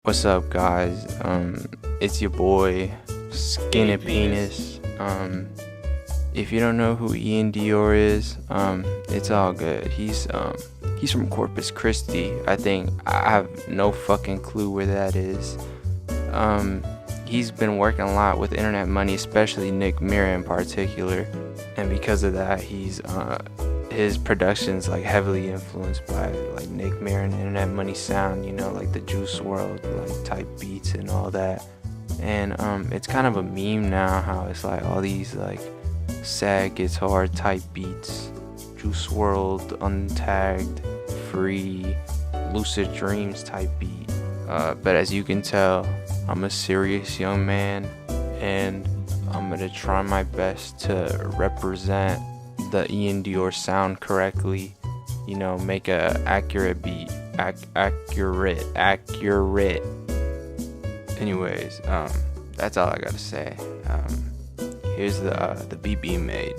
What's up, guys? It's your boy Skinny Penis. If you don't know who Iann Dior is, it's all good. He's from Corpus Christi. I think I have no fucking clue where that is. He's been working a lot with internet money, especially Nick Mira in particular, and because of that, his production's like heavily influenced by like Nick Mira and internet money sound, you know, like the Juice WRLD like type beats and all that. And it's kind of a meme now how it's like all these like sad guitar type beats, Juice WRLD, Untagged, Free, Lucid Dreams type beat. But as you can tell, I'm a serious young man, and I'm gonna try my best to represent the Iann Dior sound correctly, you know, make a accurate beat, accurate. Anyways, that's all I gotta say. Here's the beat being made.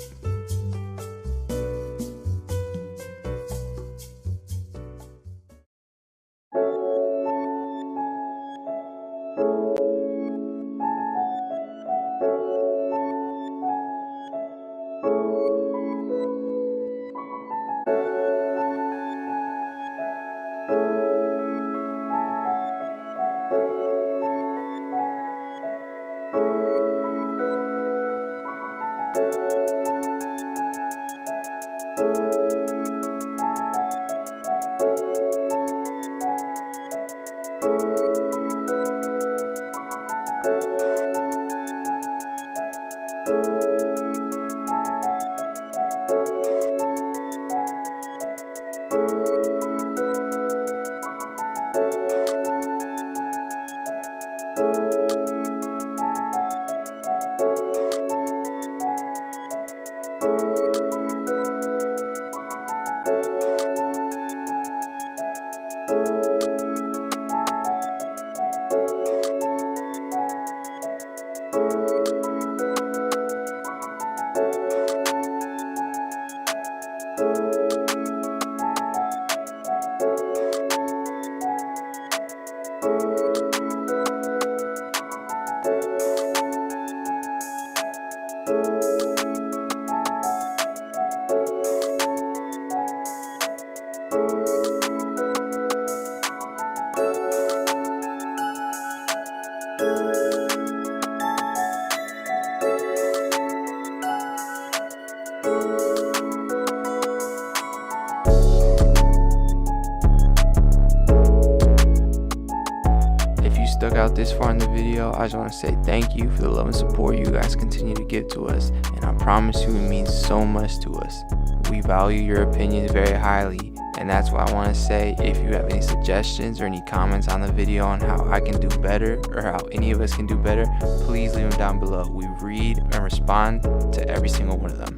Stuck out this far in the video, I just want to say thank you for the love and support you guys continue to give to us, and I promise you it means so much to us. We value your opinions very highly, and that's why I want to say, if you have any suggestions or any comments on the video on how I can do better or how any of us can do better, please leave them down below. We read and respond to every single one of them.